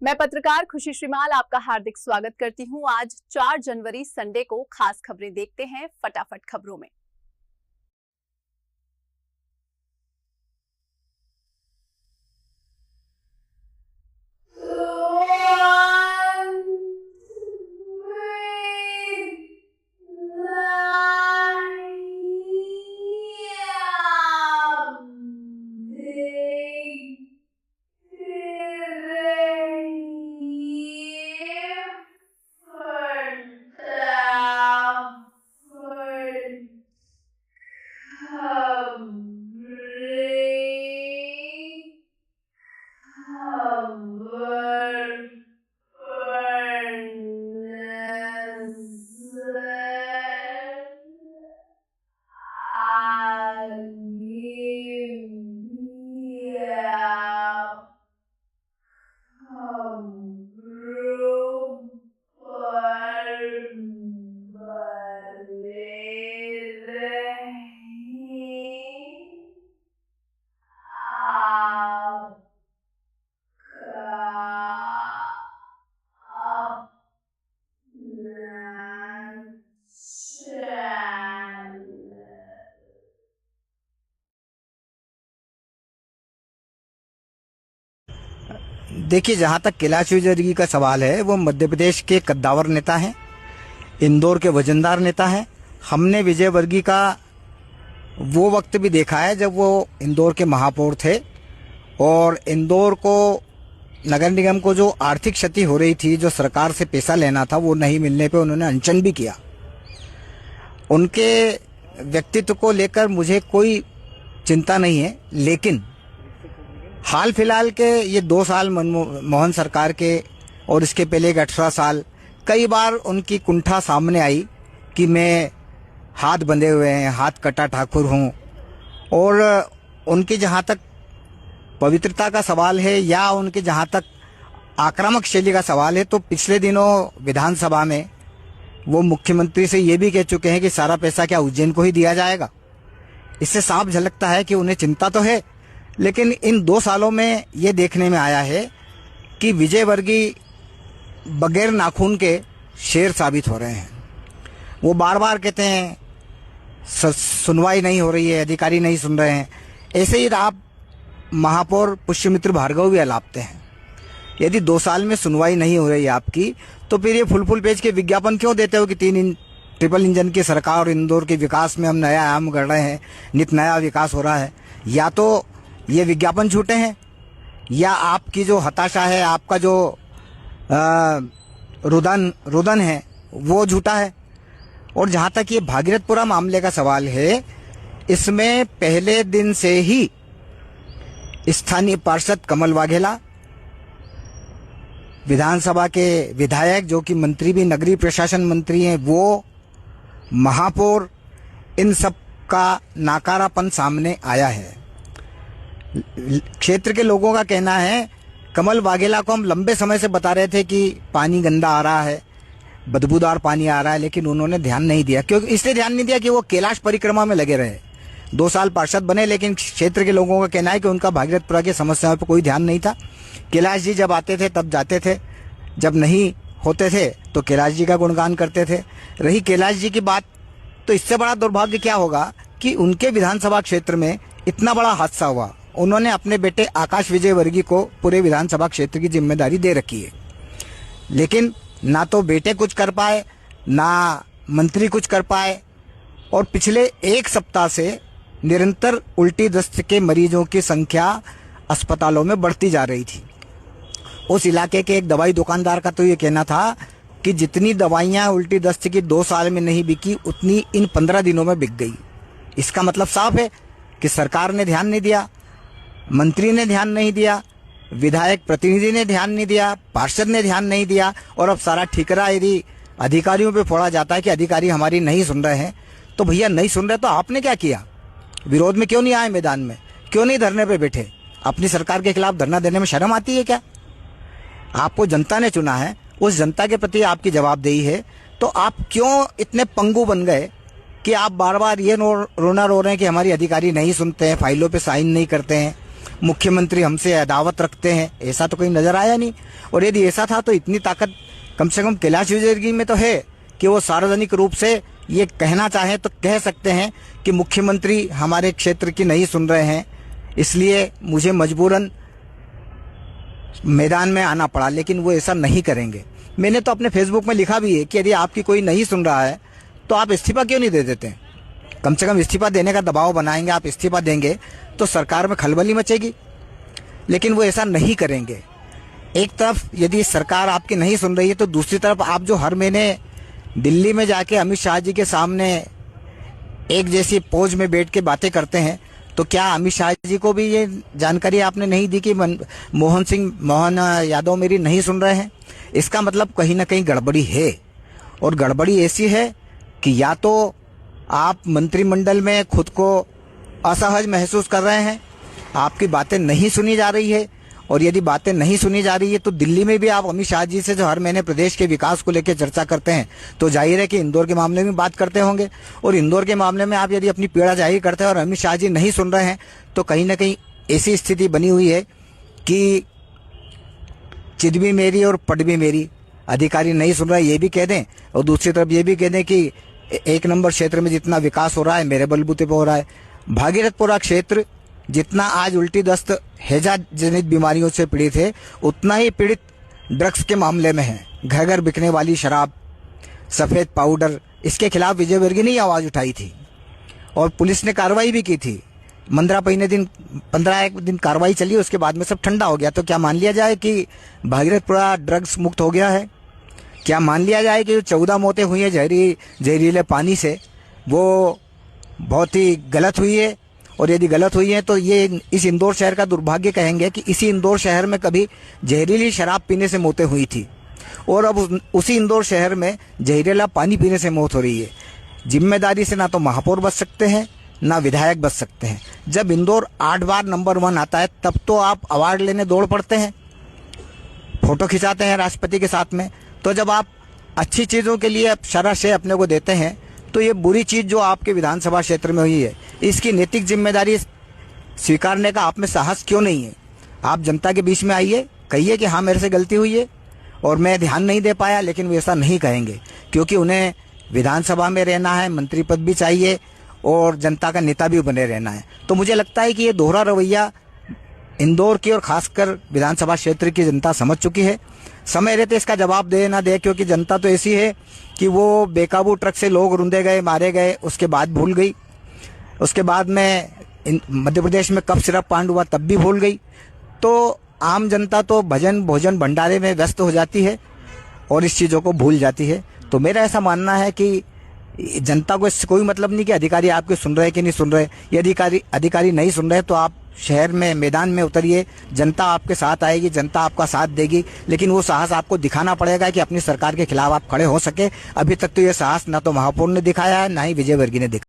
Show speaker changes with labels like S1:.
S1: मैं पत्रकार खुशी श्रीमाल आपका हार्दिक स्वागत करती हूं। आज 4 जनवरी संडे को खास खबरें देखते हैं फटाफट खबरों में।
S2: देखिए, जहाँ तक कैलाश विजयवर्गीय का सवाल है, वो मध्य प्रदेश के कद्दावर नेता हैं, इंदौर के वजनदार नेता हैं। हमने विजयवर्गीय का वो वक्त भी देखा है जब वो इंदौर के महापौर थे और इंदौर को नगर निगम को जो आर्थिक क्षति हो रही थी, जो सरकार से पैसा लेना था, वो नहीं मिलने पे उन्होंने अनशन भी किया। उनके व्यक्तित्व को लेकर मुझे कोई चिंता नहीं है, लेकिन हाल फिलहाल के ये 2 साल मनमोहन सरकार के और इसके पहले के 18 साल कई बार उनकी कुंठा सामने आई कि मैं हाथ बंधे हुए हैं, हाथ कटा ठाकुर हूँ। और उनकी जहाँ तक पवित्रता का सवाल है या उनके जहाँ तक आक्रामक शैली का सवाल है, तो पिछले दिनों विधानसभा में वो मुख्यमंत्री से ये भी कह चुके हैं कि सारा पैसा क्या उज्जैन को ही दिया जाएगा। इससे साफ झलकता है कि उन्हें चिंता तो है, लेकिन इन 2 सालों में ये देखने में आया है कि विजयवर्गीय बगैर नाखून के शेर साबित हो रहे हैं। वो बार बार कहते हैं सुनवाई नहीं हो रही है, अधिकारी नहीं सुन रहे हैं। ऐसे ही आप महापौर पुष्यमित्र भार्गव भी अलापते हैं। यदि 2 साल में सुनवाई नहीं हो रही है आपकी, तो फिर ये फुल पेज के विज्ञापन क्यों देते हो कि 3 ट्रिपल इंजन की सरकार और इंदौर के विकास में हम नया आयाम गढ़ रहे हैं, नित नया विकास हो रहा है। या तो ये विज्ञापन झूठे हैं या आपकी जो हताशा है, आपका जो रुदन है, वो झूठा है। और जहाँ तक ये भागीरथपुरा मामले का सवाल है, इसमें पहले दिन से ही स्थानीय पार्षद कमल वाघेला, विधानसभा के विधायक जो कि मंत्री भी नगरीय प्रशासन मंत्री हैं, वो महापौर, इन सब का नाकारापन सामने आया है। क्षेत्र के लोगों का कहना है कमल वाघेला को हम लंबे समय से बता रहे थे कि पानी गंदा आ रहा है, बदबूदार पानी आ रहा है, लेकिन उन्होंने ध्यान नहीं दिया। क्योंकि इसलिए ध्यान नहीं दिया कि वो कैलाश परिक्रमा में लगे रहे। 2 साल पार्षद बने, लेकिन क्षेत्र के लोगों का कहना है कि उनका भागीरथपुरा की समस्याओं पर कोई ध्यान नहीं था। कैलाश जी जब आते थे तब जाते थे, जब नहीं होते थे तो कैलाश जी का गुणगान करते थे। रही कैलाश जी की बात, तो इससे बड़ा दुर्भाग्य क्या होगा कि उनके विधानसभा क्षेत्र में इतना बड़ा हादसा हुआ। उन्होंने अपने बेटे आकाश विजयवर्गीय को पूरे विधानसभा क्षेत्र की जिम्मेदारी दे रखी है, लेकिन ना तो बेटे कुछ कर पाए, ना मंत्री कुछ कर पाए। और पिछले 1 सप्ताह से निरंतर उल्टी दस्त के मरीजों की संख्या अस्पतालों में बढ़ती जा रही थी। उस इलाके के एक दवाई दुकानदार का तो ये कहना था कि जितनी दवाइयाँ उल्टी दस्त की 2 साल में नहीं बिकी, उतनी इन 15 दिनों में बिक गई। इसका मतलब साफ है कि सरकार ने ध्यान नहीं दिया, मंत्री ने ध्यान नहीं दिया, विधायक प्रतिनिधि ने ध्यान नहीं दिया, पार्षद ने ध्यान नहीं दिया। और अब सारा ठिकरा यदि अधिकारियों पे फोड़ा जाता है कि अधिकारी हमारी नहीं सुन रहे हैं, तो भैया नहीं सुन रहे तो आपने क्या किया? विरोध में क्यों नहीं आए मैदान में? क्यों नहीं धरने पे बैठे? अपनी सरकार के खिलाफ धरना देने में शर्म आती है क्या? आपको जनता ने चुना है, उस जनता के प्रति आपकी जवाबदेही है, तो आप क्यों इतने पंगु बन गए कि आप बार बार ये रोना रो रहे हैं कि हमारी अधिकारी नहीं सुनते हैं, फाइलों पे साइन नहीं करते हैं। मुख्यमंत्री हमसे अदावत रखते हैं, ऐसा तो कहीं नजर आया नहीं। और यदि ऐसा था तो इतनी ताकत कम से कम कैलाश विजयवर्गीय में तो है कि वो सार्वजनिक रूप से ये कहना चाहें तो कह सकते हैं कि मुख्यमंत्री हमारे क्षेत्र की नहीं सुन रहे हैं, इसलिए मुझे मजबूरन मैदान में आना पड़ा। लेकिन वो ऐसा नहीं करेंगे। मैंने तो अपने फेसबुक में लिखा भी है कि यदि आपकी कोई नहीं सुन रहा है तो आप इस्तीफा क्यों नहीं दे देते? कम से कम इस्तीफा देने का दबाव बनाएंगे। आप इस्तीफा देंगे तो सरकार में खलबली मचेगी, लेकिन वो ऐसा नहीं करेंगे। एक तरफ यदि सरकार आपकी नहीं सुन रही है तो दूसरी तरफ आप जो हर महीने दिल्ली में जाके अमित शाह जी के सामने एक जैसी पोज में बैठ के बातें करते हैं, तो क्या अमित शाह जी को भी ये जानकारी आपने नहीं दी कि मोहन यादव मेरी नहीं सुन रहे हैं? इसका मतलब कहीं ना कहीं गड़बड़ी है। और गड़बड़ी ऐसी है कि या तो आप मंत्रिमंडल में खुद को असहज महसूस कर रहे हैं, आपकी बातें नहीं सुनी जा रही है, और यदि बातें नहीं सुनी जा रही है तो दिल्ली में भी आप अमित शाह जी से जो हर महीने प्रदेश के विकास को लेकर चर्चा करते हैं, तो जाहिर है कि इंदौर के मामले में बात करते होंगे। और इंदौर के मामले में आप यदि अपनी पीड़ा जाहिर करते हैं और अमित शाह जी नहीं सुन रहे हैं, तो कहीं ना कहीं ऐसी स्थिति बनी हुई है कि चिद भी मेरी और पट भी मेरी। अधिकारी नहीं सुन रहा है ये भी कह दें, और दूसरी तरफ ये भी कह दें कि एक नंबर क्षेत्र में जितना विकास हो रहा है मेरे बलबूते पर हो रहा है। भागीरथपुरा क्षेत्र जितना आज उल्टी दस्त हैजा जनित बीमारियों से पीड़ित है, उतना ही पीड़ित ड्रग्स के मामले में है। घर घर बिकने वाली शराब, सफ़ेद पाउडर, इसके खिलाफ विजयवर्गीय ने आवाज़ उठाई थी और पुलिस ने कार्रवाई भी की थी। 15 दिन कार्रवाई चली, उसके बाद में सब ठंडा हो गया। तो क्या मान लिया जाए कि भागीरथपुरा ड्रग्स मुक्त हो गया है? क्या मान लिया जाए कि जो 14 मौतें हुई हैं जहरीले पानी से, वो बहुत ही गलत हुई है? और यदि गलत हुई है तो ये इस इंदौर शहर का दुर्भाग्य कहेंगे कि इसी इंदौर शहर में कभी जहरीली शराब पीने से मौतें हुई थी, और अब उसी इंदौर शहर में जहरीला पानी पीने से मौत हो रही है। जिम्मेदारी से ना तो महापौर बच सकते हैं, ना विधायक बच सकते हैं। जब इंदौर 8 बार नंबर 1 आता है तब तो आप अवार्ड लेने दौड़ पड़ते हैं, फोटो खिंचाते हैं राष्ट्रपति के साथ में। तो जब आप अच्छी चीज़ों के लिए शरह अपने को देते हैं, तो ये बुरी चीज़ जो आपके विधानसभा क्षेत्र में हुई है, इसकी नैतिक जिम्मेदारी स्वीकारने का आप में साहस क्यों नहीं है? आप जनता के बीच में आइए, कहिए कि हाँ मेरे से गलती हुई है और मैं ध्यान नहीं दे पाया। लेकिन वो ऐसा नहीं कहेंगे, क्योंकि उन्हें विधानसभा में रहना है, मंत्री पद भी चाहिए और जनता का नेता भी बने रहना है। तो मुझे लगता है कि ये दोहरा रवैया इंदौर की और खासकर विधानसभा क्षेत्र की जनता समझ चुकी है। समय रहते इसका जवाब दे ना दे, क्योंकि जनता तो ऐसी है कि वो बेकाबू ट्रक से लोग रुंधे गए, मारे गए, उसके बाद भूल गई। उसके बाद में मध्य प्रदेश में कब सिरप कांड हुआ तब भी भूल गई। तो आम जनता तो भजन भोजन भंडारे में व्यस्त हो जाती है और इस चीज़ों को भूल जाती है। तो मेरा ऐसा मानना है कि जनता को इससे कोई मतलब नहीं कि अधिकारी आपके सुन रहे कि नहीं सुन रहे। ये अधिकारी नहीं सुन रहे तो आप शहर में मैदान में उतरिए, जनता आपके साथ आएगी, जनता आपका साथ देगी। लेकिन वो साहस आपको दिखाना पड़ेगा कि अपनी सरकार के खिलाफ आप खड़े हो सके। अभी तक तो ये साहस ना तो महापौर ने दिखाया है, ना ही विजयवर्गीय ने दिखाया।